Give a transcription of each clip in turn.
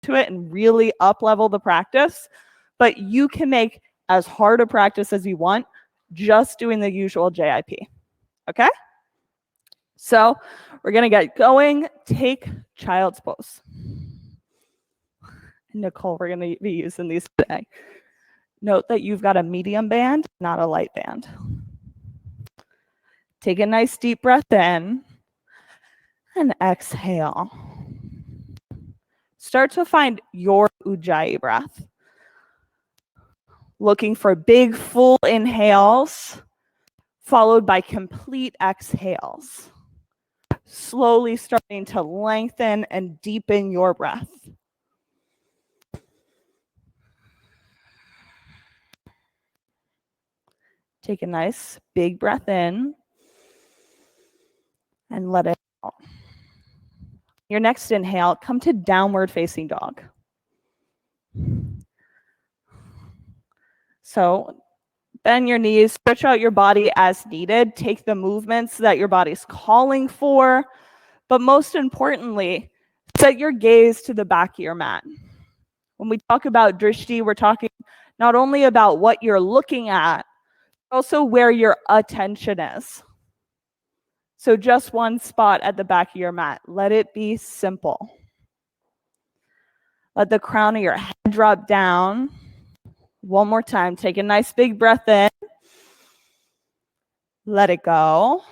to it and really up level the practice. But you can make as hard a practice as you want, just doing the usual JIP. Okay? So we're going to get going. Take child's pose. Nicole, we're going to be using these today. Note that you've got a medium band, not a light band. Take a nice deep breath in and exhale. Start to find your Ujjayi breath. Looking for big, full inhales, followed by complete exhales. Slowly starting to lengthen and deepen your breath. Take a nice big breath in and let it out. Your next inhale, come to downward facing dog. So bend your knees, stretch out your body as needed. Take the movements that your body's calling for. But most importantly, set your gaze to the back of your mat. When we talk about drishti, we're talking not only about what you're looking at, but also where your attention is. So just one spot at the back of your mat. Let it be simple. Let the crown of your head drop down. One more time. Take a nice big breath in. Let it go.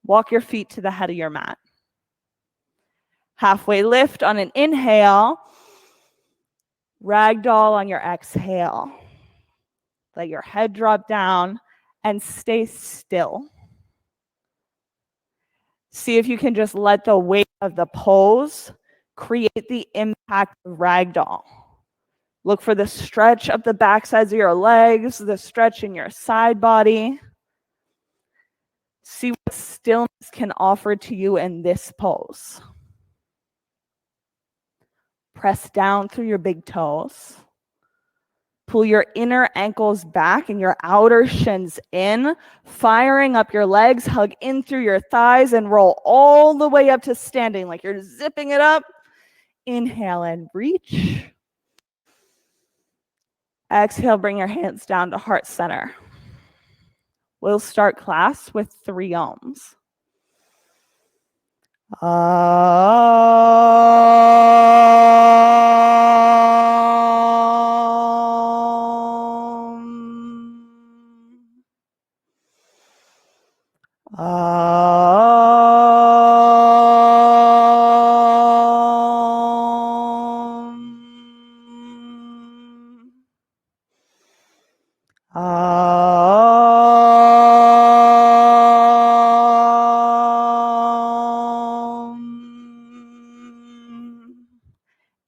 Walk your feet to the head of your mat. Halfway lift on an inhale. Ragdoll on your exhale. Let your head drop down and stay still. See if you can just let the weight of the pose create the impact of ragdoll. Look for the stretch of the backsides of your legs, the stretch in your side body. See what stillness can offer to you in this pose. Press down through your big toes. Pull your inner ankles back and your outer shins in, firing up your legs, hug in through your thighs and roll all the way up to standing like you're zipping it up. Inhale and reach. Exhale, bring your hands down to heart center. We'll start class with 3 ohms.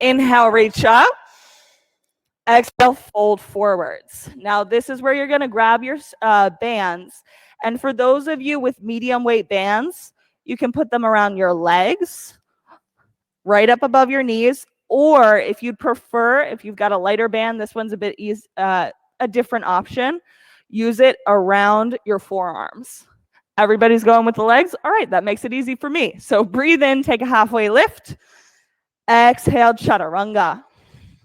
Inhale, reach up. Exhale, fold forwards. Now, this is where you're going to grab your bands. And for those of you with medium weight bands, you can put them around your legs, right up above your knees. Or if you'd prefer, if you've got a lighter band, this one's a bit a different option. Use it around your forearms. Everybody's going with the legs? All right, that makes it easy for me. So breathe in, take a halfway lift. Exhale, chaturanga.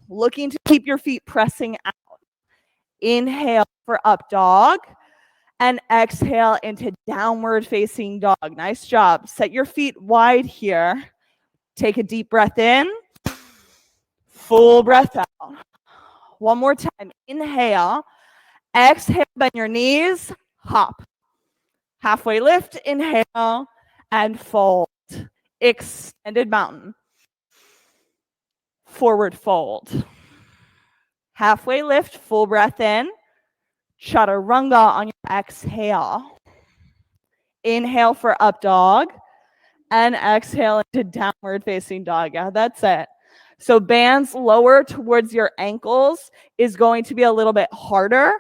Looking to keep your feet pressing out. Inhale for up dog. And exhale into downward facing dog. Nice job. Set your feet wide here. Take a deep breath in. Full breath out. One more time. Inhale. Exhale, bend your knees. Hop. Halfway lift. Inhale. And fold. Extended mountain. Forward fold. Halfway lift. Full breath in. Chaturanga on your exhale. Inhale for up dog. And exhale into downward facing dog. Yeah, that's it. So bands lower towards your ankles is going to be a little bit harder.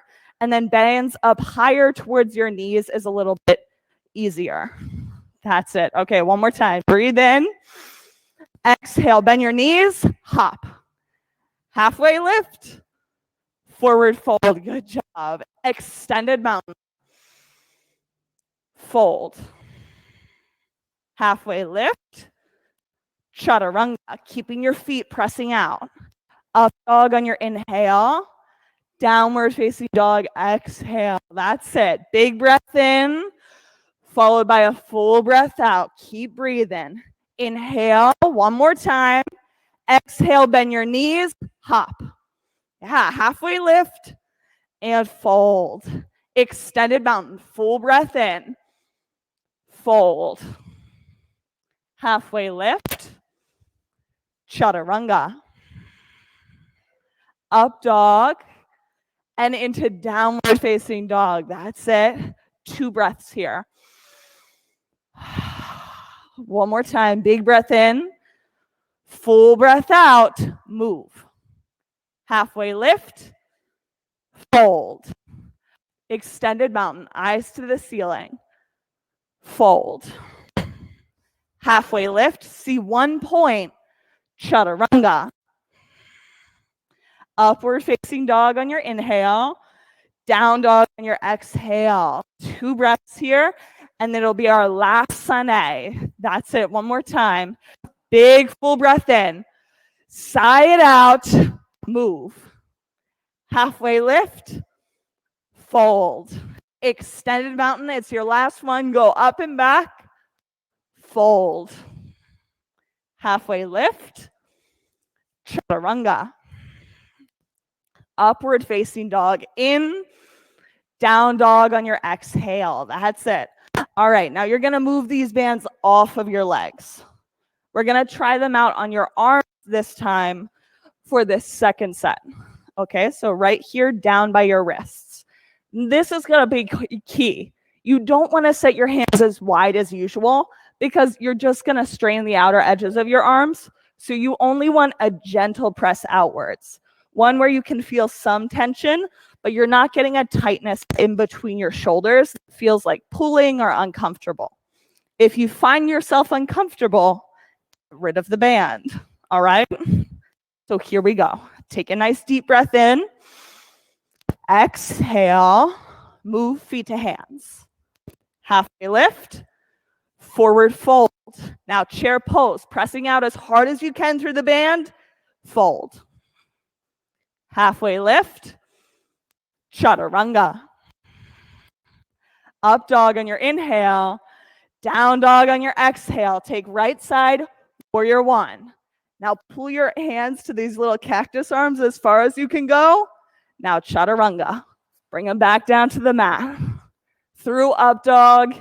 And then bands up higher towards your knees is a little bit easier. That's it. Okay, one more time. Breathe in. Exhale, bend your knees. Hop. Halfway lift. Forward fold. Good job. Extended mountain. Fold. Halfway lift. chaturanga, keeping your feet pressing out. Up dog on your inhale. Downward facing dog, exhale. That's it. Big breath in, followed by a full breath out. Keep breathing. Inhale, one more time. Exhale, bend your knees, hop. Yeah, halfway lift and fold. Extended mountain, full breath in. Fold. Halfway lift. Chaturanga. Up dog and into downward facing dog. That's it. 2 breaths here. One more time. Big breath in. Full breath out. Move. Halfway lift. Fold. Extended mountain. Eyes to the ceiling. Fold. Halfway lift. See 1 point. Chaturanga. Upward facing dog on your inhale. Down dog on your exhale. 2 breaths here. And then it'll be our last sunny. That's it. One more time. Big full breath in. Sigh it out. Move. Halfway lift. Fold. Extended mountain. It's your last one. Go up and back. Fold. Halfway lift. Chaturanga. Upward facing dog in. Down dog on your exhale. That's it. All right, now you're going to move these bands off of your legs. We're going to try them out on your arms this time for this second set. Okay, so right here down by your wrists. This is going to be key. You don't want to set your hands as wide as usual because you're just going to strain the outer edges of your arms. So you only want a gentle press outwards. One where you can feel some tension, but you're not getting a tightness in between your shoulders. It feels like pulling or uncomfortable. If you find yourself uncomfortable, get rid of the band. All right? So here we go. Take a nice deep breath in. Exhale. Move feet to hands. Halfway lift. Forward fold. Now chair pose. Pressing out as hard as you can through the band. Fold. Halfway lift. Chaturanga. Up dog on your inhale. Down dog on your exhale. Take right side, warrior 1. Now pull your hands to these little cactus arms as far as you can go. Now chaturanga. Bring them back down to the mat. Through up dog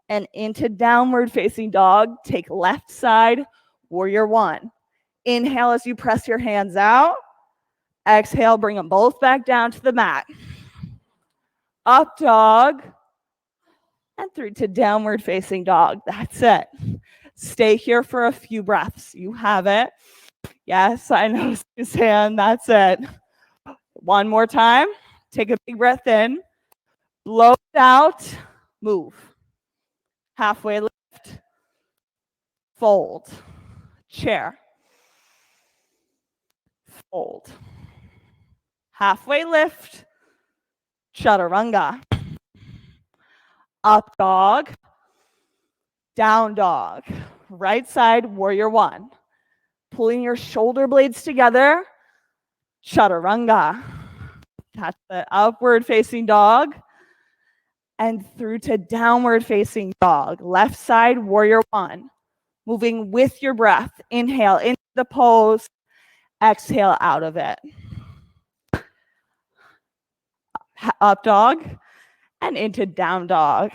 and into downward facing dog. Take left side, warrior 1. Inhale as you press your hands out. Exhale, bring them both back down to the mat. Up dog and through to downward facing dog. That's it. Stay here for a few breaths. You have it. Yes, I know, Suzanne. That's it. One more time. Take a big breath in. Blow it out. Move. Halfway lift. Fold. Chair. Fold. Halfway lift. Chaturanga. Up dog. Down dog. Right side, warrior 1. Pulling your shoulder blades together. Chaturanga. That's the upward facing dog. And through to downward facing dog. Left side, warrior 1. Moving with your breath. Inhale into the pose. Exhale out of it. Up dog and into down dog.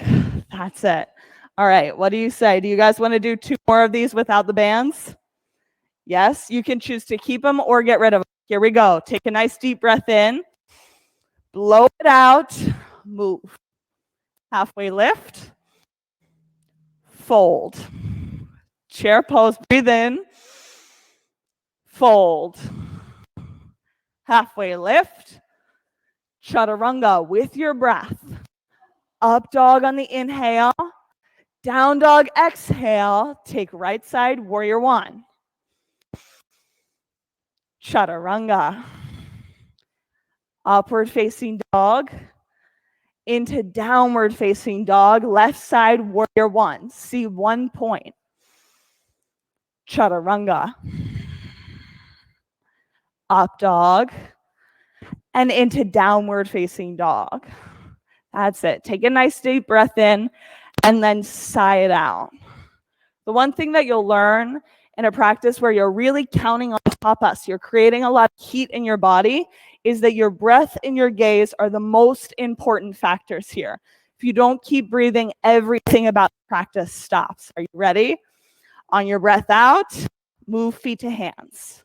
That's it. All right, what do you say? Do you guys want to do 2 more of these without the bands? Yes, you can choose to keep them or get rid of them. Here we go. Take a nice deep breath in. Blow it out. Move. Halfway lift. Fold. Chair pose. Breathe in. Fold. Halfway lift. Chaturanga with your breath. Up dog on the inhale. Down dog exhale. Take right side, warrior 1. Chaturanga. Upward facing dog. Into downward facing dog. Left side, warrior 1. See 1 point. chaturanga, up dog, and into downward facing dog. That's it. Take a nice deep breath in and then sigh it out. The one thing that you'll learn in a practice where you're really counting on tapas, you're creating a lot of heat in your body, is that your breath and your gaze are the most important factors here. If you don't keep breathing, everything about the practice stops. Are you ready? On your breath out, move feet to hands.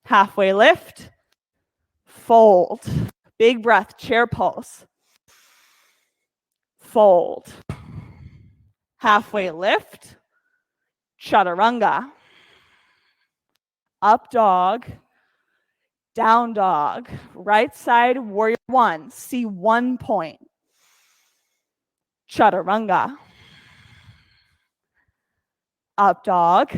Halfway lift, fold. Big breath, chair pose. Fold. Halfway lift, chaturanga. Up dog, down dog. Right side, warrior one. See 1 point. Chaturanga. Up dog,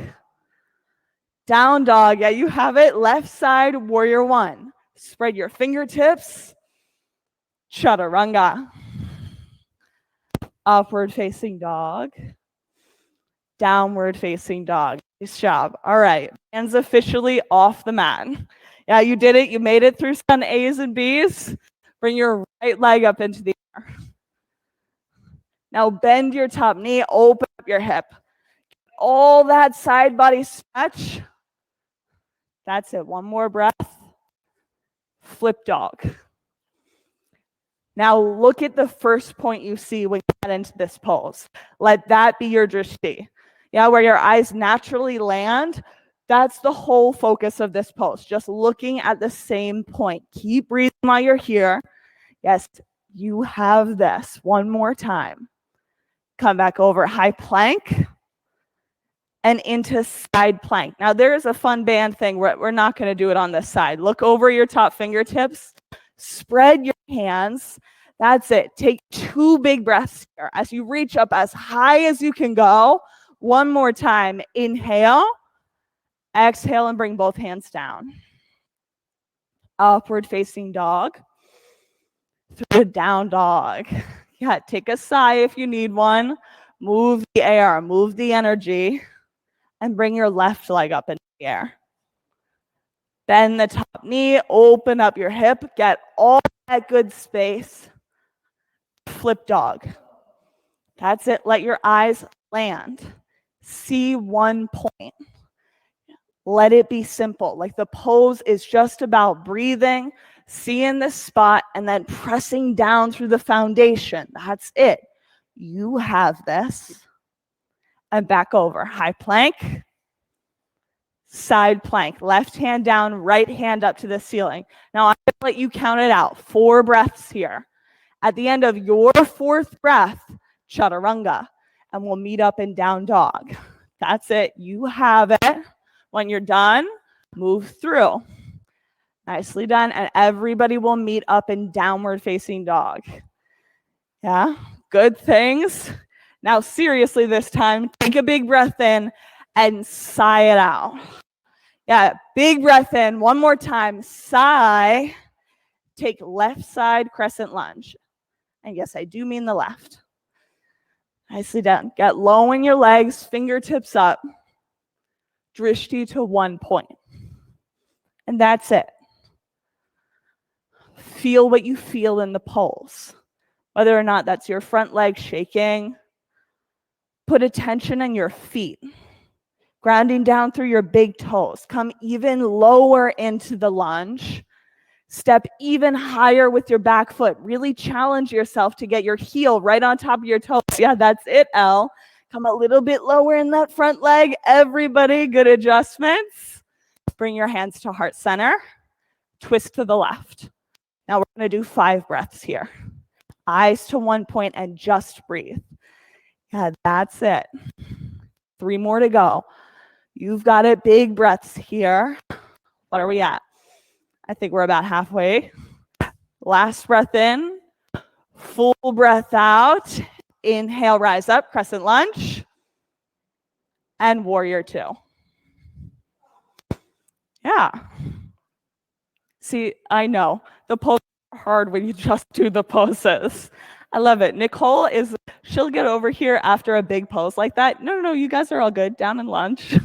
down dog. Yeah, you have it. Left side, warrior one. Spread your fingertips. Chaturanga. Upward facing dog. Downward facing dog. Nice job. All right. Hands officially off the mat. Yeah, you did it. You made it through some A's and B's. Bring your right leg up into the air. Now bend your top knee. Open up your hip. All that side body stretch. That's it. One more breath. Flip dog. Now look at the first point you see when you get into this pose. Let that be your drishti. Yeah, where your eyes naturally land. That's the whole focus of this pose. Just looking at the same point. Keep breathing while you're here. Yes, you have this. One more time. Come back over high plank and into side plank. Now there is a fun band thing. We're not going to do it on this side. Look over your top fingertips. Spread your hands. That's it. Take 2 big breaths here as you reach up as high as you can go. One more time. Inhale. Exhale and bring both hands down. Upward facing dog. Through down dog. Yeah, take a sigh if you need one. Move the air. Move the energy. And bring your left leg up into the air. Bend the top knee, open up your hip, get all that good space. Flip dog. That's it. Let your eyes land. See 1 point. Let it be simple. Like the pose is just about breathing, seeing this spot, and then pressing down through the foundation. That's it. You have this. And back over. High plank. Side plank. Left hand down, right hand up to the ceiling. Now I'm going to let you count it out. 4 breaths here. At the end of your 4th breath, chaturanga. And we'll meet up in down dog. That's it. You have it. When you're done, move through. Nicely done. And everybody will meet up in downward facing dog. Yeah, good things. Now, seriously, this time, take a big breath in and sigh it out. Yeah, big breath in. One more time. Sigh. Take left side crescent lunge. And yes, I do mean the left. Nicely done. Get low in your legs, fingertips up. Drishti to 1 point. And that's it. Feel what you feel in the pulse. Whether or not that's your front leg shaking. Put attention in your feet. Grounding down through your big toes. Come even lower into the lunge. Step even higher with your back foot. Really challenge yourself to get your heel right on top of your toes. Yeah, that's it, Elle. Come a little bit lower in that front leg. Everybody, good adjustments. Bring your hands to heart center. Twist to the left. Now we're going to do 5 breaths here. Eyes to 1 point and just breathe. Yeah, that's it. 3 more to go. You've got it. Big breaths here. What are we at? I think we're about halfway. Last breath in. Full breath out. Inhale, rise up, crescent lunge. And warrior 2. Yeah. See, I know. The poses are hard when you just do the poses. I love it. Nicole she'll get over here after a big pose like that. No, you guys are all good. Down in lunge.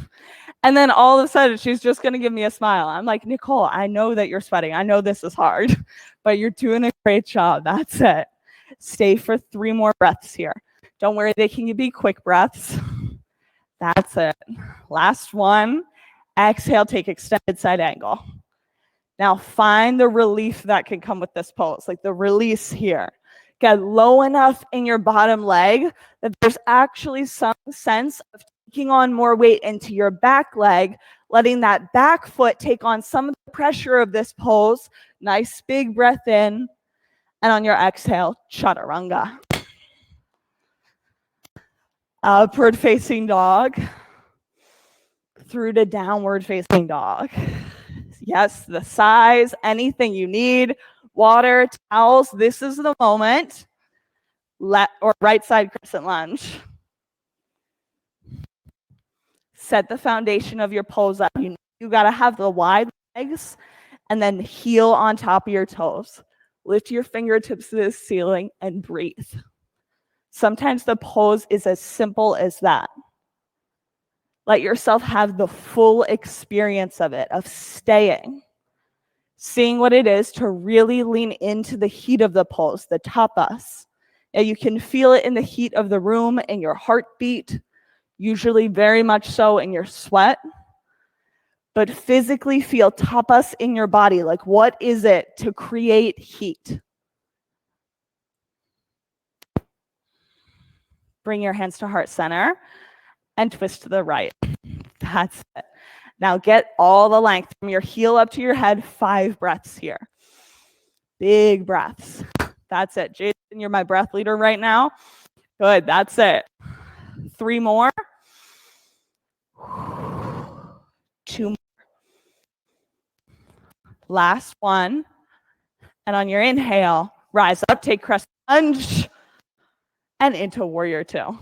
And then all of a sudden, she's just going to give me a smile. I'm like, Nicole, I know that you're sweating. I know this is hard, but you're doing a great job. That's it. Stay for 3 more breaths here. Don't worry, they can be quick breaths. That's it. Last one. Exhale, take extended side angle. Now find the relief that can come with this pose, like the release here. Get low enough in your bottom leg that there's actually some sense of taking on more weight into your back leg, letting that back foot take on some of the pressure of this pose. Nice big breath in. And on your exhale, chaturanga. Upward facing dog through to downward facing dog. Yes, the size, anything you need, water, towels, this is the moment. Or right side crescent lunge. Set the foundation of your pose up. You got to have the wide legs and then heel on top of your toes. Lift your fingertips to the ceiling and breathe. Sometimes the pose is as simple as that. Let yourself have the full experience of it, of staying. Seeing what it is to really lean into the heat of the pose, the tapas. Now you can feel it in the heat of the room, in your heartbeat, usually very much so in your sweat. But physically feel tapas in your body. Like, what is it to create heat? Bring your hands to heart center and twist to the right. That's it. Now get all the length from your heel up to your head. 5 breaths here. Big breaths. That's it. Jason, you're my breath leader right now. Good. That's it. 3 more. 2 more. Last one. And on your inhale, rise up, take crescent lunge, and into warrior 2.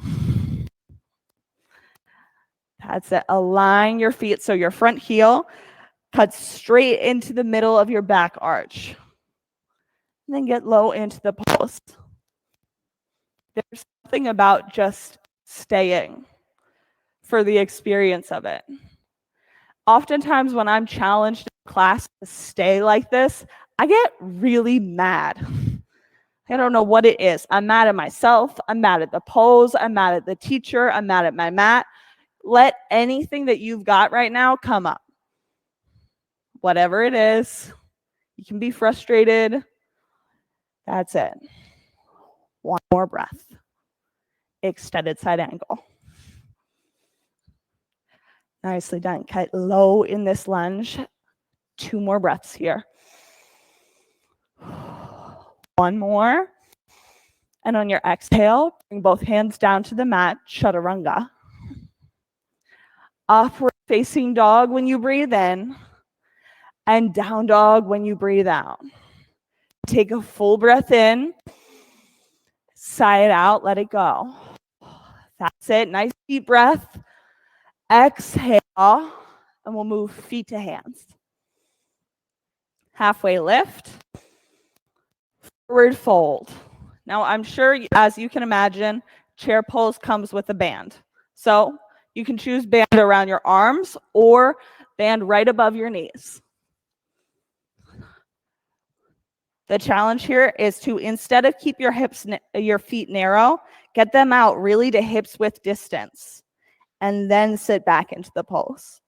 That's it. Align your feet so your front heel cuts straight into the middle of your back arch. And then get low into the pose. There's something about just staying for the experience of it. Oftentimes when I'm challenged in class to stay like this, I get really mad. I don't know what it is. I'm mad at myself. I'm mad at the pose. I'm mad at the teacher. I'm mad at my mat. Let anything that you've got right now come up. Whatever it is, you can be frustrated. That's it. 1 more breath. Extended side angle. Nicely done. Cut low in this lunge. 2 more breaths here. 1 more. And on your exhale, bring both hands down to the mat, chaturanga. Upward facing dog when you breathe in, and down dog when you breathe out. Take a full breath in, sigh it out, let it go. That's it. Nice deep breath. Exhale, and we'll move feet to hands. Halfway lift, forward fold. Now, I'm sure, as you can imagine, chair pose comes with a band. So you can choose band around your arms or band right above your knees. The challenge here is to, instead of keep your feet narrow, get them out really to hips width distance, and then sit back into the pose.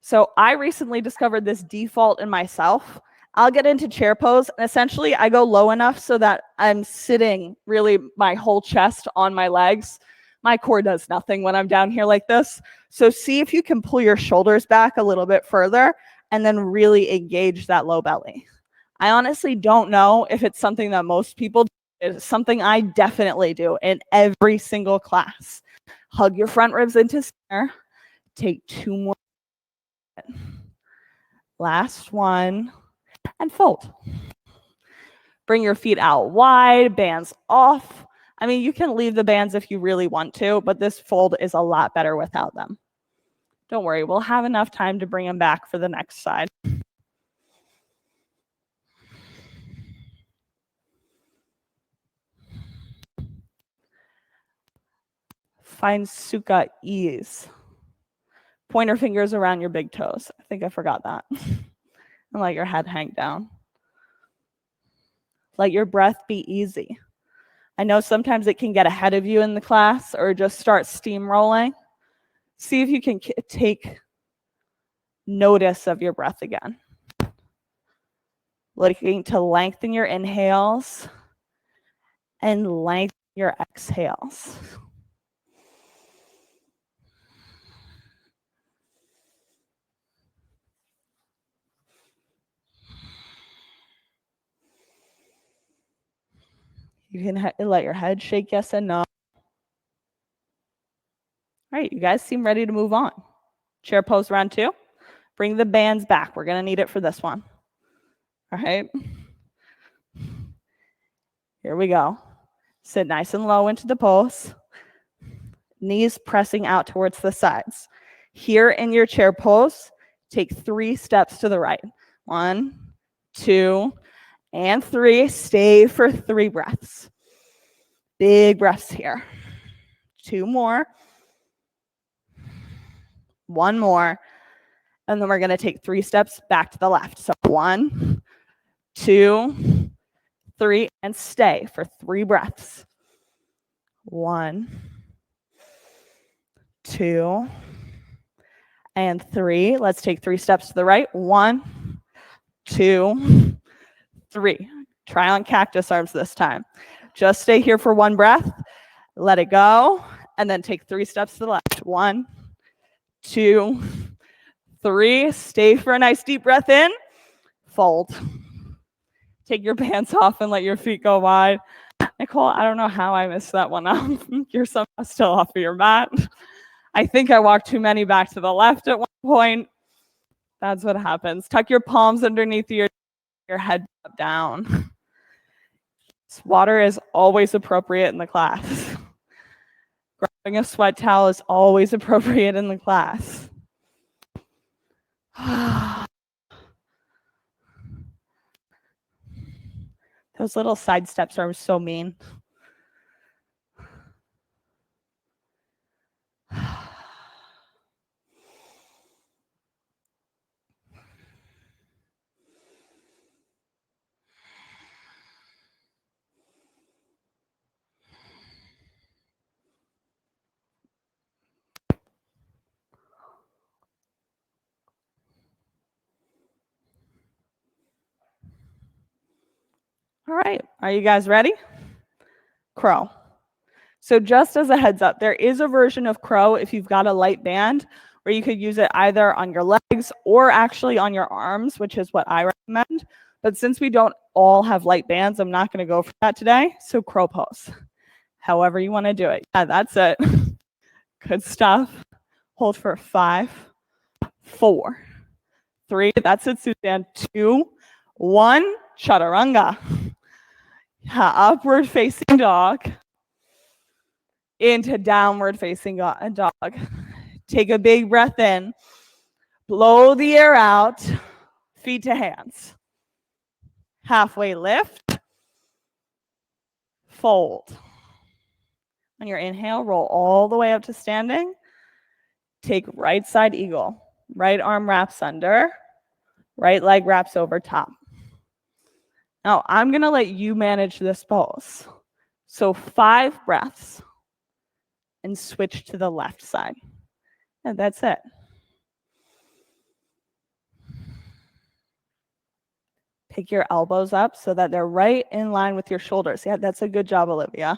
So I recently discovered this default in myself. I'll get into chair pose, and essentially I go low enough so that I'm sitting really my whole chest on my legs. My core does nothing when I'm down here like this. So see if you can pull your shoulders back a little bit further and then really engage that low belly. I honestly don't know if it's something that most people do. It's something I definitely do in every single class. Hug your front ribs into center. Take 2 more. Last one. And fold. Bring your feet out wide, bands off. I mean, you can leave the bands if you really want to, but this fold is a lot better without them. Don't worry, we'll have enough time to bring them back for the next side. Find sukha ease. Pointer fingers around your big toes. I think I forgot that. And let your head hang down. Let your breath be easy. I know sometimes it can get ahead of you in the class or just start steamrolling. See if you can take notice of your breath again. Looking to lengthen your inhales and lengthen your exhales. You can let your head shake yes and no. All right, you guys seem ready to move on. Chair pose round 2. Bring the bands back. We're going to need it for this one. All right. Here we go. Sit nice and low into the pose. Knees pressing out towards the sides. Here in your chair pose, take 3 steps to the right. 1, 2, and 3. Stay for 3 breaths. Big breaths here. 2 more. 1 more. And then we're going to take 3 steps back to the left. So 1, 2, 3, and stay for 3 breaths. 1, 2, and 3. Let's take 3 steps to the right. 1, 2, 3. Try on cactus arms this time. Just stay here for 1 breath. Let it go. And then take 3 steps to the left. 1, 2, 3. Stay for a nice deep breath in. Fold. Take your pants off and let your feet go wide. Nicole, I don't know how I missed that one up. You're somehow still off of your mat. I think I walked too many back to the left at one point. That's what happens. Tuck your palms underneath your head down. Water is always appropriate in the class. Grabbing a sweat towel is always appropriate in the class. Those little side steps are so mean. All right, are you guys ready? Crow. So just as a heads up, there is a version of crow if you've got a light band where you could use it either on your legs or actually on your arms, which is what I recommend. But since we don't all have light bands, I'm not going to go for that today. So crow pose, however you want to do it. Yeah, that's it. Good stuff. Hold for 5, 4, 3. That's it, Suzanne. 2, 1. Chaturanga. Upward facing dog into downward facing dog. Take a big breath in. Blow the air out. Feet to hands. Halfway lift. Fold. On your inhale, roll all the way up to standing. Take right side eagle. Right arm wraps under. Right leg wraps over top. Now, I'm going to let you manage this pose. So 5 breaths and switch to the left side. And that's it. Pick your elbows up so that they're right in line with your shoulders. Yeah, that's a good job, Olivia.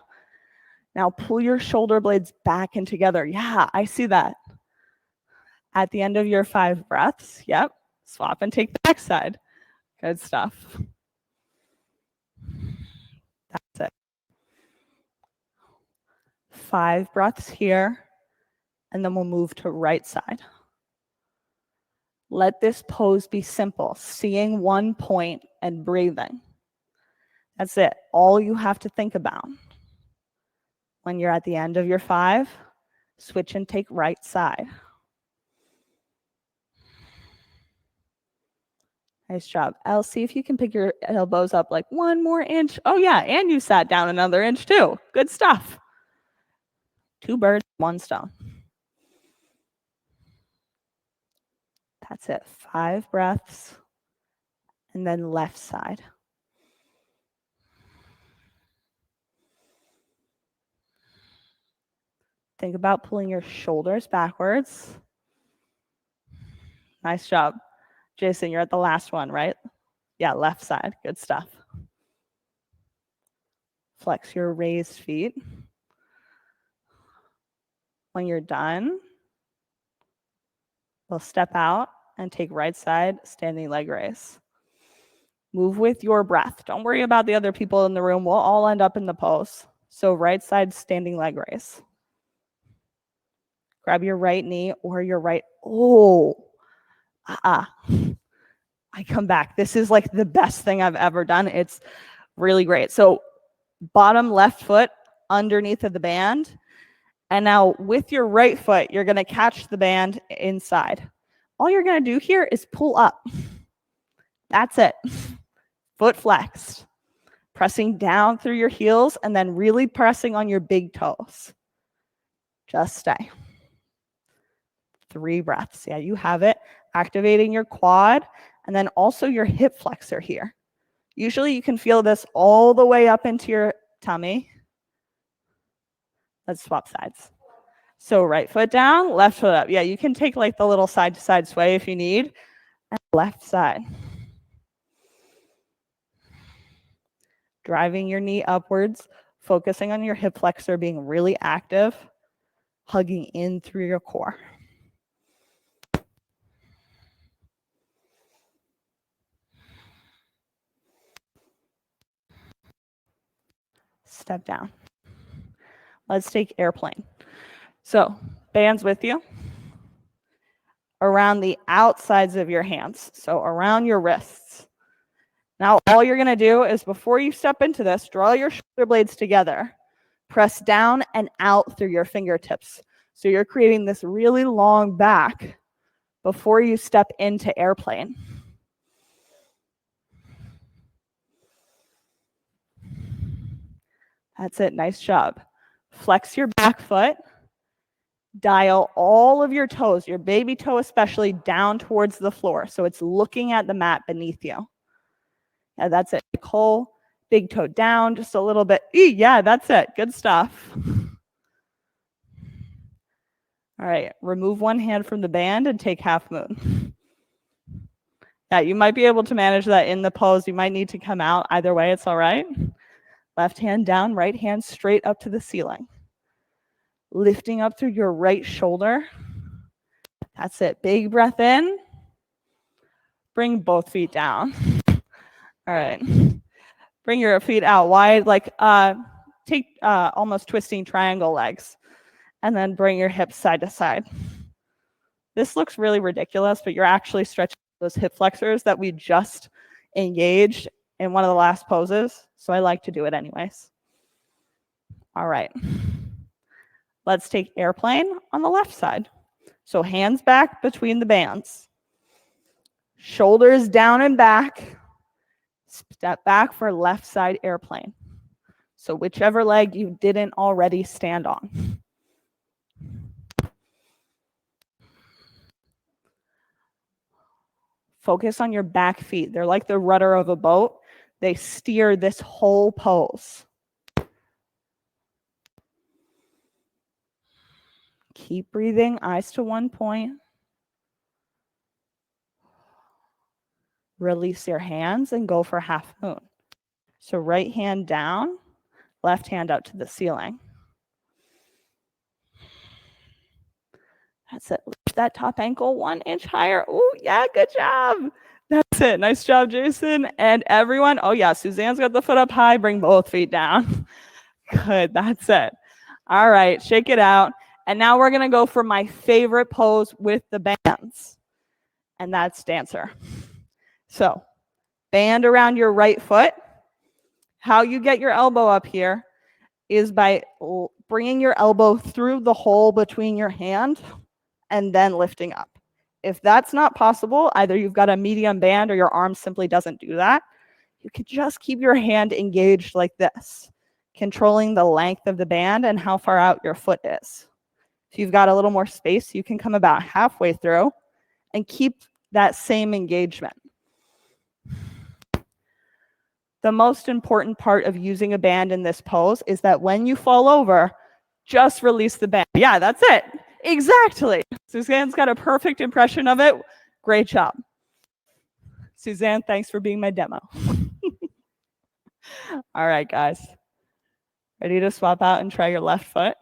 Now pull your shoulder blades back and together. Yeah, I see that. At the end of your 5 breaths, yep, swap and take the back side. Good stuff. That's it. 5 breaths here, and then we'll move to right side. Let this pose be simple, seeing one point and breathing. That's it. All you have to think about. When you're at the end of your 5, switch and take right side. Nice job. Elle, see if you can pick your elbows up like 1 more inch. Oh yeah, and you sat down another inch too. Good stuff. 2 birds, 1 stone. That's it. 5 breaths. And then left side. Think about pulling your shoulders backwards. Nice job. Jason, you're at the last one, right? Yeah, left side. Good stuff. Flex your raised feet. When you're done, we'll step out and take right side standing leg raise. Move with your breath. Don't worry about the other people in the room. We'll all end up in the pose. So right side standing leg raise. Grab your right knee or your right. I come back. This is like the best thing I've ever done. It's really great. So bottom left foot underneath of the band. And now with your right foot, you're going to catch the band inside. All you're going to do here is pull up. That's it. Foot flexed. Pressing down through your heels and then really pressing on your big toes. Just stay. 3 breaths. Yeah, you have it. Activating your quad and then also your hip flexor here. Usually you can feel this all the way up into your tummy. Let's swap sides. So right foot down, left foot up. Yeah, you can take like the little side to side sway if you need. And left side. Driving your knee upwards, focusing on your hip flexor being really active, hugging in through your core. Step down. Let's take airplane. So bands with you around the outsides of your hands, so around your wrists. Now all you're going to do is before you step into this, draw your shoulder blades together, press down and out through your fingertips. So you're creating this really long back before you step into airplane. That's it. Nice job. Flex your back foot. Dial all of your toes, your baby toe especially, down towards the floor. So it's looking at the mat beneath you. Yeah, that's it. Nicole, big toe down just a little bit. Yeah, that's it. Good stuff. All right, remove one hand from the band and take half moon. Yeah, you might be able to manage that in the pose. You might need to come out. Either way, it's all right. Left hand down, right hand straight up to the ceiling. Lifting up through your right shoulder. That's it. Big breath in. Bring both feet down. All right. Bring your feet out wide, like take almost twisting triangle legs. And then bring your hips side to side. This looks really ridiculous, but you're actually stretching those hip flexors that we just engaged in one of the last poses. So I like to do it anyways. All right. Let's take airplane on the left side. So hands back between the bands. Shoulders down and back. Step back for left side airplane. So whichever leg you didn't already stand on. Focus on your back feet. They're like the rudder of a boat. They steer this whole pose. Keep breathing, eyes to one point. Release your hands and go for half moon. So right hand down, left hand up to the ceiling. That's it. Lift that top ankle 1 inch higher. Oh, yeah, good job. That's it. Nice job, Jason. And everyone, oh yeah, Suzanne's got the foot up high. Bring both feet down. Good, that's it. All right, shake it out. And now we're gonna go for my favorite pose with the bands. And that's dancer. So, band around your right foot. How you get your elbow up here is by bringing your elbow through the hole between your hand and then lifting up. If that's not possible, either you've got a medium band or your arm simply doesn't do that, you can just keep your hand engaged like this, controlling the length of the band and how far out your foot is. If you've got a little more space, you can come about halfway through and keep that same engagement. The most important part of using a band in this pose is that when you fall over, just release the band. Yeah, that's it. Exactly. Suzanne's got a perfect impression of it. Great job. Suzanne, thanks for being my demo. All right, guys. Ready to swap out and try your left foot?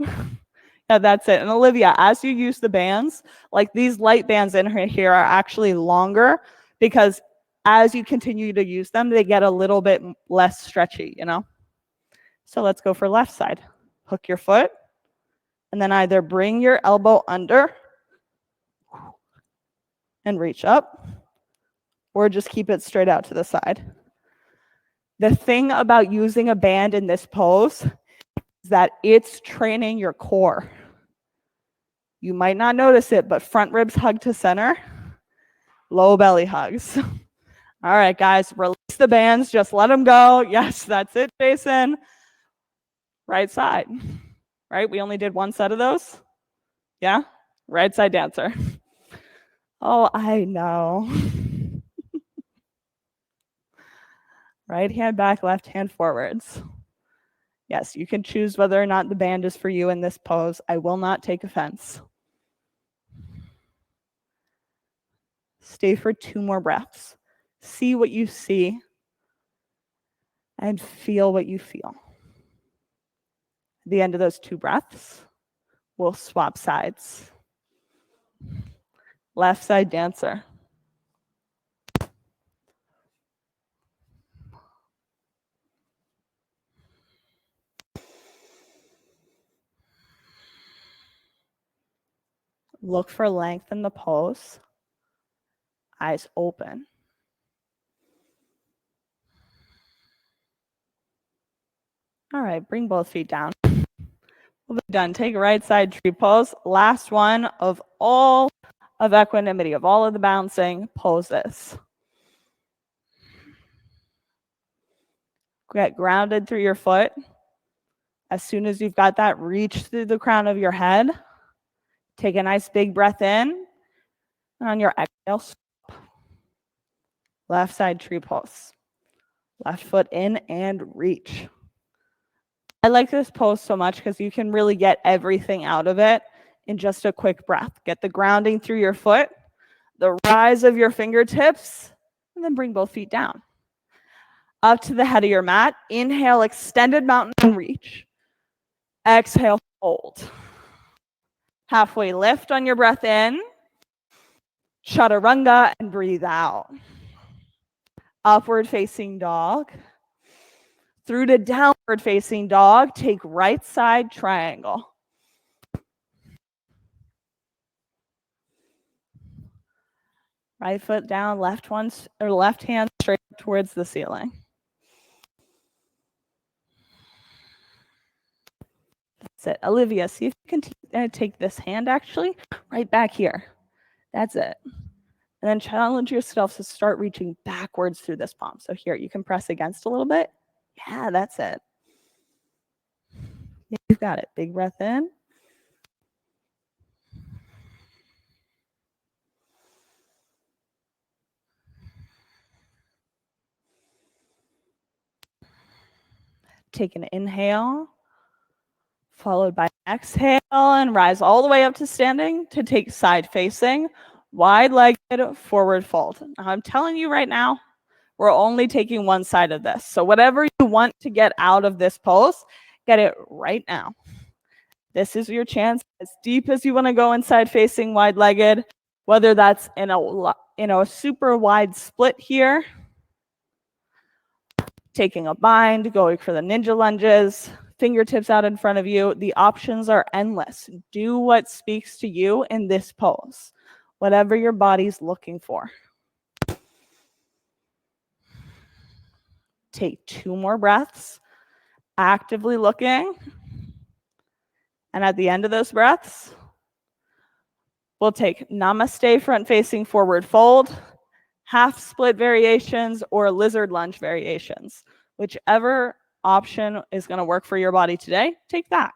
Yeah, that's it. And Olivia, as you use the bands, like these light bands in here are actually longer because as you continue to use them, they get a little bit less stretchy, you know? So let's go for left side. Hook your foot, and then either bring your elbow under and reach up, or just keep it straight out to the side. The thing about using a band in this pose is that it's training your core. You might not notice it, but front ribs hug to center, low belly hugs. All right, guys, release the bands, just let them go. Yes, that's it, Jason. Right side, right? We only did one set of those. Yeah, right side dancer. Oh, I know. Right hand back, left hand forwards. Yes, you can choose whether or not the band is for you in this pose. I will not take offense. Stay for 2 more breaths. See what you see and feel what you feel. At the end of those 2 breaths, we'll swap sides. Left side dancer. Look for length in the pose. Eyes open. All right, bring both feet down. We'll be done. Take a right side tree pose. Last one of all of equanimity, of all of the bouncing poses. Get grounded through your foot. As soon as you've got that, reach through the crown of your head. Take a nice big breath in. And on your exhale, stop. Left side tree pose. Left foot in and reach. I like this pose so much because you can really get everything out of it in just a quick breath. Get the grounding through your foot, the rise of your fingertips, and then bring both feet down. Up to the head of your mat. Inhale, extended mountain reach. Exhale, fold. Halfway lift on your breath in. Chaturanga and breathe out. Upward facing dog. Through to downward facing dog, take right side triangle. Right foot down, left hand straight towards the ceiling. That's it. Olivia, see if you can take this hand actually right back here. That's it. And then challenge yourself to start reaching backwards through this palm. So here, you can press against a little bit. Yeah, that's it. Yeah, you've got it. Big breath in. Take an inhale, followed by exhale, and rise all the way up to standing to take side facing, wide-legged forward fold. Now, I'm telling you right now, we're only taking one side of this. So whatever you want to get out of this pose, get it right now. This is your chance, as deep as you want to go inside facing wide-legged, whether that's in a super wide split here, taking a bind, going for the ninja lunges, fingertips out in front of you. The options are endless. Do what speaks to you in this pose, whatever your body's looking for. Take 2 more breaths, actively looking. And at the end of those breaths, we'll take namaste front facing forward fold, half split variations, or lizard lunge variations. Whichever option is going to work for your body today, take that.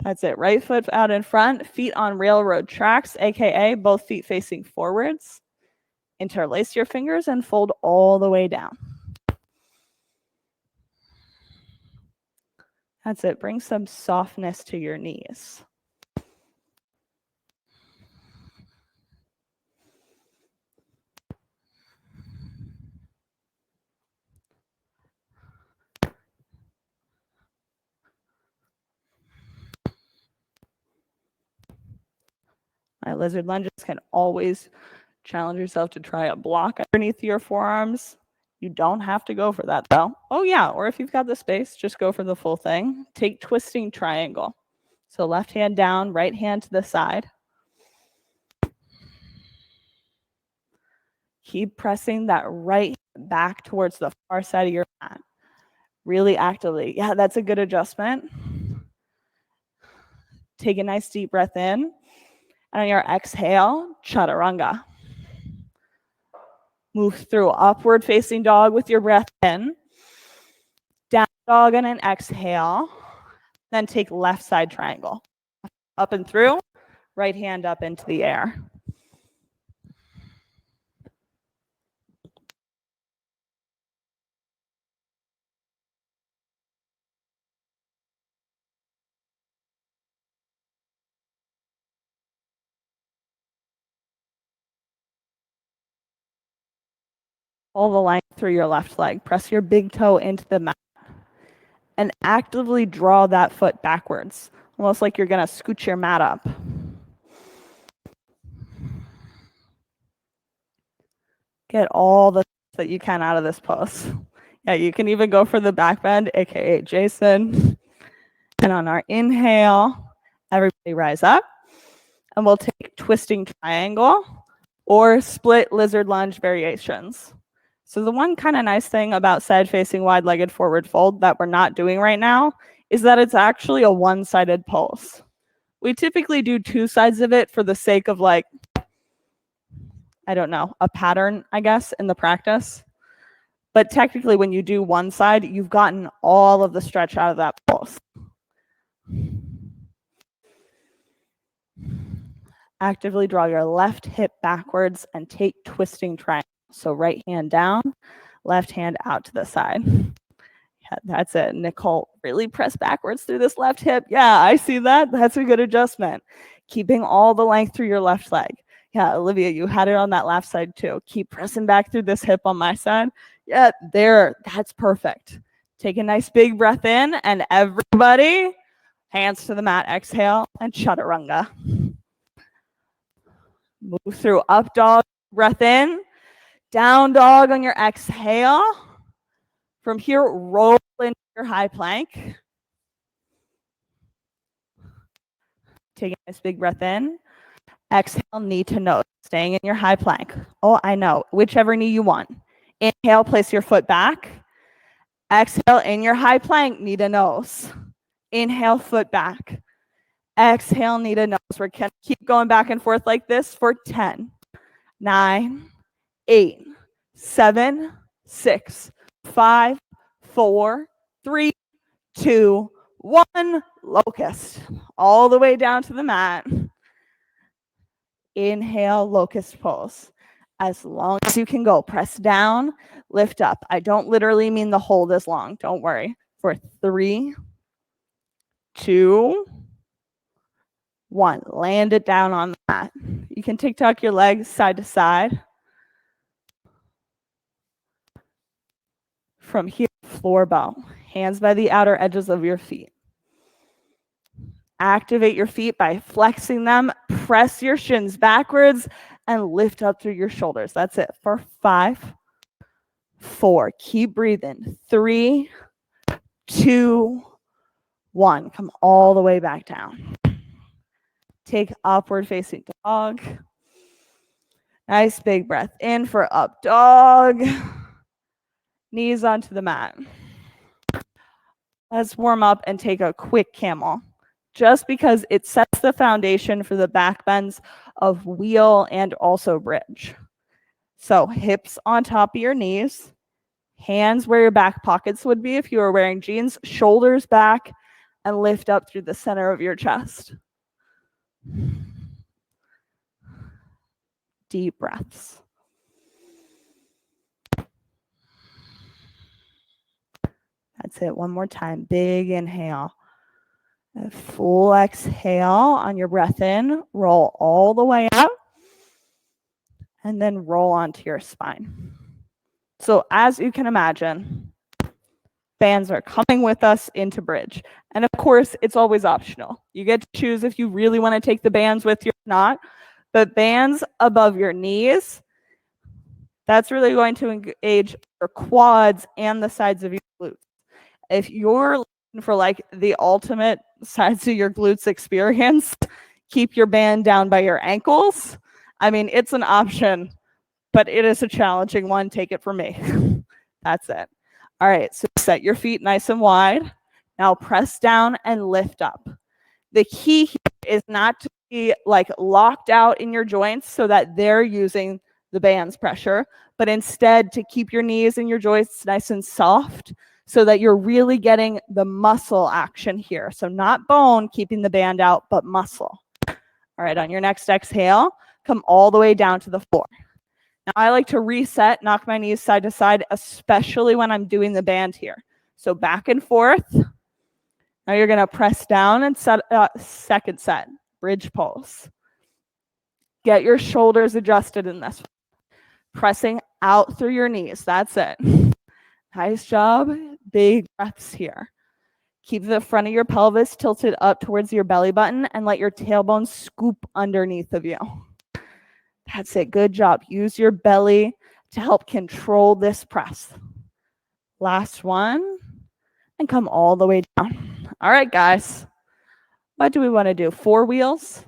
That's it. Right foot out in front, feet on railroad tracks, aka both feet facing forwards. Interlace your fingers and fold all the way down. That's it. Bring some softness to your knees. My lizard lunges can always challenge yourself to try a block underneath your forearms. You don't have to go for that though. Oh yeah, or if you've got the space, just go for the full thing. Take twisting triangle. So left hand down, right hand to the side. Keep pressing that right back towards the far side of your mat. Really actively. Yeah, that's a good adjustment. Take a nice deep breath in. And on your exhale, chaturanga. Move through upward facing dog with your breath in. Down dog on an exhale. Then take left side triangle. Up and through, right hand up into the air. Pull the length through your left leg. Press your big toe into the mat. And actively draw that foot backwards, almost like you're going to scoot your mat up. Get all the that you can out of this pose. Yeah, you can even go for the back bend, aka Jason. And on our inhale, everybody rise up. And we'll take twisting triangle or split lizard lunge variations. So the one kind of nice thing about side facing wide-legged forward fold that we're not doing right now is that it's actually a one-sided pulse. We typically do two sides of it for the sake of, like, I don't know, a pattern, I guess, in the practice. But technically when you do one side, you've gotten all of the stretch out of that pulse. Actively draw your left hip backwards and take twisting triangle. So right hand down, left hand out to the side. Yeah, that's it. Nicole, really press backwards through this left hip. Yeah, I see that. That's a good adjustment. Keeping all the length through your left leg. Yeah, Olivia, you had it on that left side too. Keep pressing back through this hip on my side. Yeah, there. That's perfect. Take a nice big breath in, and everybody, hands to the mat, exhale, and chaturanga. Move through up dog, breath in, down dog on your exhale. From here, roll into your high plank. Take a nice big breath in. Exhale, knee to nose, staying in your high plank. Oh, I know, whichever knee you want. Inhale, place your foot back. Exhale, in your high plank, knee to nose. Inhale, foot back. Exhale, knee to nose. We're going to keep going back and forth like this for 10, 9, 8, 7, 6, 5, 4, 3, 2, 1. Locust. All the way down to the mat. Inhale, locust pose. As long as you can go. Press down, lift up. I don't literally mean the hold as long. Don't worry. For 3, 2, 1. Land it down on the mat. You can tick-tock your legs side to side. From here, floor bow. Hands by the outer edges of your feet. Activate your feet by flexing them. Press your shins backwards and lift up through your shoulders. That's it. For 5, 4. Keep breathing. 3, 2, 1. Come all the way back down. Take upward facing dog. Nice big breath in for up dog. Knees onto the mat. Let's warm up and take a quick camel, just because it sets the foundation for the back bends of wheel and also bridge. So hips on top of your knees, hands where your back pockets would be if you were wearing jeans, shoulders back, and lift up through the center of your chest. Deep breaths. That's it. One more time. Big inhale. A full exhale on your breath in. Roll all the way up. And then roll onto your spine. So as you can imagine, bands are coming with us into bridge. And of course, it's always optional. You get to choose if you really want to take the bands with you or not. But bands above your knees, that's really going to engage your quads and the sides of your glutes. If you're looking for like the ultimate sides of your glutes experience, keep your band down by your ankles. I mean, it's an option, but it is a challenging one. Take it from me. That's it. All right, so set your feet nice and wide. Now press down and lift up. The key here is not to be like locked out in your joints so that they're using the band's pressure, but instead to keep your knees and your joints nice and soft so that you're really getting the muscle action here. So not bone keeping the band out, but muscle. All right, on your next exhale, come all the way down to the floor. Now I like to reset, knock my knees side to side, especially when I'm doing the band here. So back and forth. Now you're going to press down and set second set, bridge pulse. Get your shoulders adjusted in this. Pressing out through your knees. That's it. Nice job. Big breaths here. Keep the front of your pelvis tilted up towards your belly button and let your tailbone scoop underneath of you. That's it. Good job. Use your belly to help control this press. Last one. And come all the way down. All right, guys. What do we want to do? 4 wheels?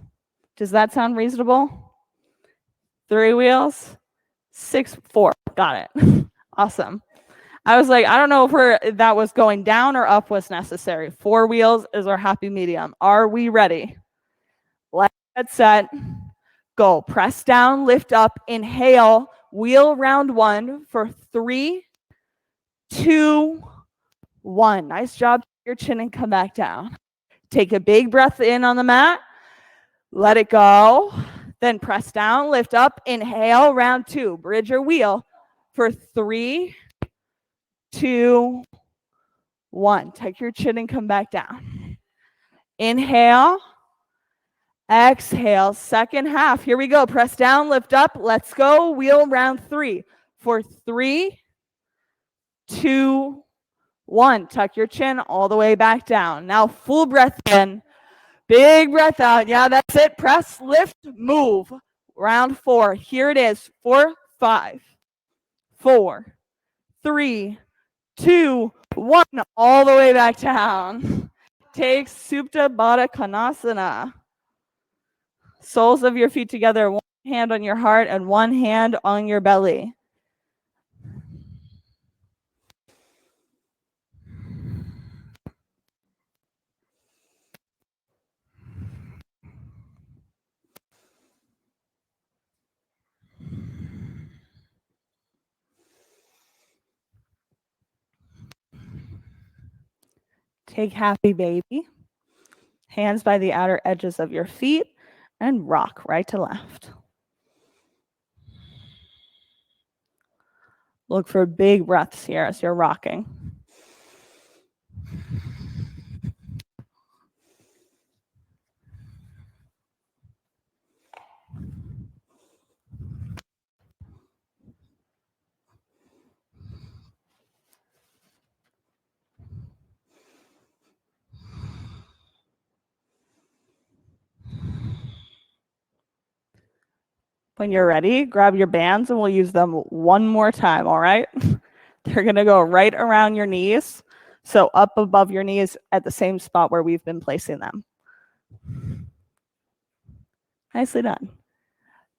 Does that sound reasonable? 3 wheels? 6, 4. Got it. Awesome. I was like, I don't know if that was going down or up was necessary. 4 wheels is our happy medium. Are we ready? Let's get set. Go. Press down, lift up, inhale, wheel round 1 for 3, 2, 1. Nice job. Your chin and come back down. Take a big breath in on the mat. Let it go. Then press down, lift up, inhale, round 2. Bridge or wheel for 3, 2, 1. Take your chin and come back down. Inhale. Exhale. Second half. Here we go. Press down, lift up. Let's go. Wheel round 3 for 3, 2, 1. Tuck your chin all the way back down. Now full breath in. Big breath out. Yeah, that's it. Press, lift, move. Round 4. Here it is. 4, 5, 4, 3, 2, 1. All the way back down. Take Supta Baddha Konasana. Soles of your feet together. One hand on your heart and one hand on your belly. Take happy baby. Hands by the outer edges of your feet and rock right to left. Look for big breaths here as you're rocking. When you're ready, grab your bands and we'll use them one more time, all right? They're going to go right around your knees, so up above your knees at the same spot where we've been placing them. Nicely done.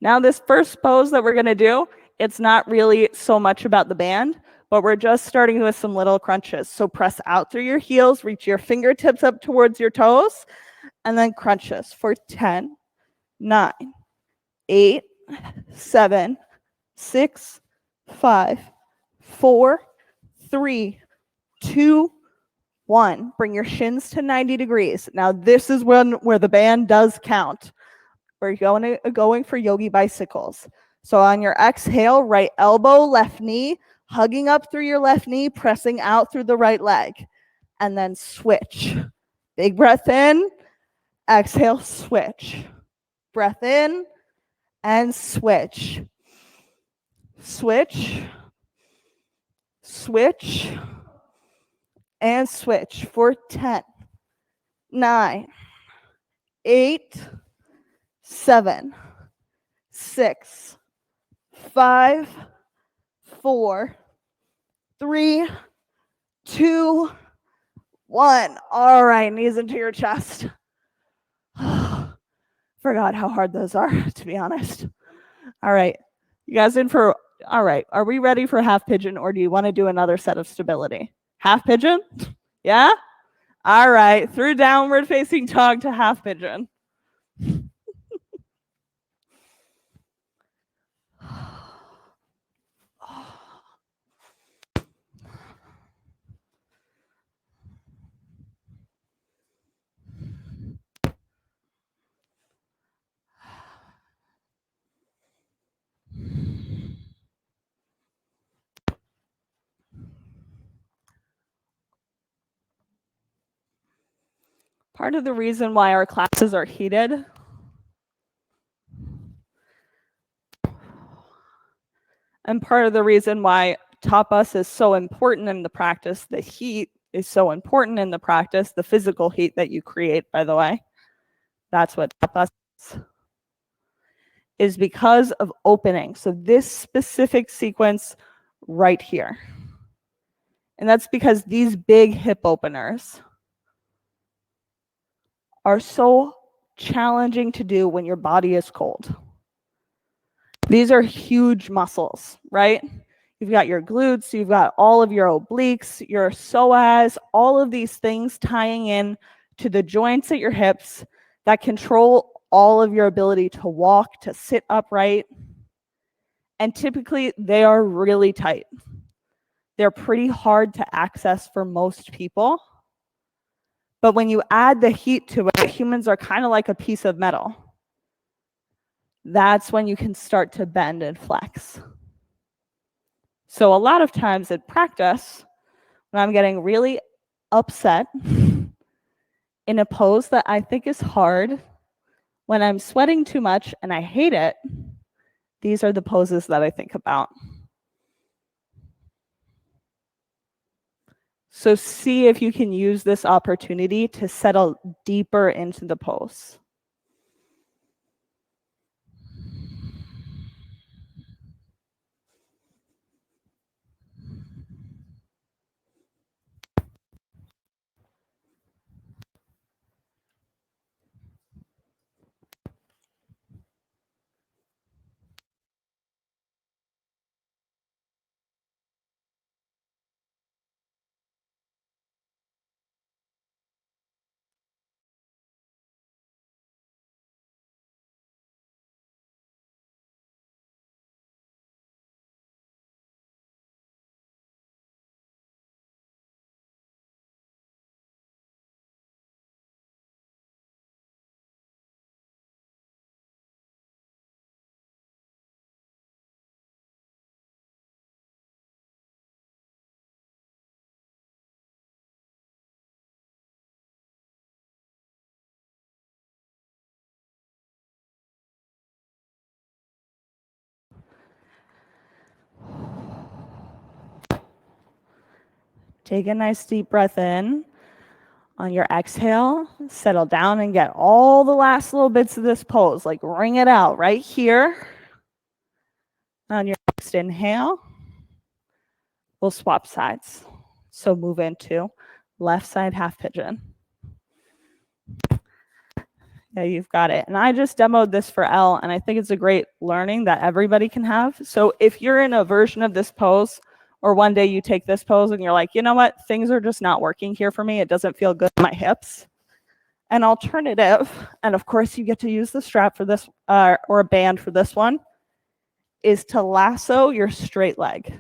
Now this first pose that we're going to do, it's not really so much about the band, but we're just starting with some little crunches. So press out through your heels, reach your fingertips up towards your toes, and then crunches for 10, 9, 8, 7, 6, 5, 4, 3, 2, 1, bring your shins to 90 degrees. Now this is where the band does count. We're going for yogi bicycles. So on your exhale, right elbow, left knee, hugging up through your left knee, pressing out through the right leg. And then switch. Big breath in, exhale, switch. Breath in and switch. Switch. Switch. And switch for 10, 9, 8, 7, 6, 5, 4, 3, 2, 1. All right, knees into your chest. Forgot how hard those are, to be honest. All right, you guys in for, all right, are we ready for half pigeon, or do you want to do another set of stability? Half pigeon? Yeah? All right, through downward facing dog to half pigeon. Part of the reason why our classes are heated and part of the reason why tapas is so important in the practice, the heat is so important in the practice, the physical heat that you create, by the way, that's what tapas is because of opening. So this specific sequence right here. And that's because these big hip openers are so challenging to do when your body is cold. These are huge muscles, right? You've got your glutes, you've got all of your obliques, your psoas, all of these things tying in to the joints at your hips that control all of your ability to walk, to sit upright. And typically they are really tight. They're pretty hard to access for most people. But when you add the heat to it, humans are kind of like a piece of metal. That's when you can start to bend and flex. So a lot of times in practice, when I'm getting really upset in a pose that I think is hard, when I'm sweating too much and I hate it, these are the poses that I think about. So see if you can use this opportunity to settle deeper into the pose. Take a nice deep breath in. On your exhale, settle down and get all the last little bits of this pose, like wring it out right here. On your next inhale, we'll swap sides. So move into left side half pigeon. Yeah, you've got it. And I just demoed this for Elle, and I think it's a great learning that everybody can have. So if you're in a version of this pose, or one day you take this pose and you're like, you know what, things are just not working here for me. It doesn't feel good in my hips. An alternative, and of course you get to use the strap for this, or a band for this one, is to lasso your straight leg.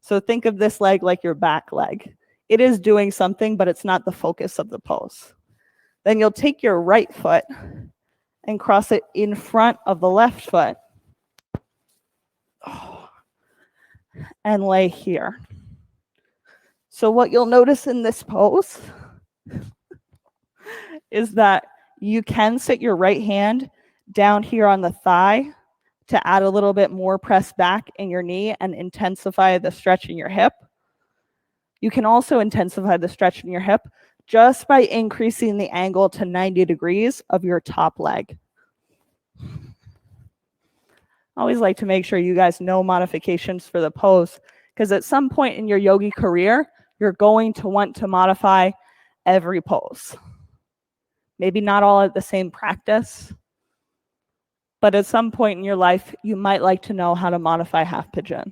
So think of this leg like your back leg. it is doing something, but it's not the focus of the pose. Then you'll take your right foot and cross it in front of the left foot and lay here. So what you'll notice in this pose is that you can sit your right hand down here on the thigh to add a little bit more press back in your knee and intensify the stretch in your hip. You can also intensify the stretch in your hip just by increasing the angle to 90 degrees of your top leg. I always like to make sure you guys know modifications for the pose, because at some point in your yogi career, you're going to want to modify every pose. Maybe not all at the same practice, but at some point in your life, you might like to know how to modify half pigeon.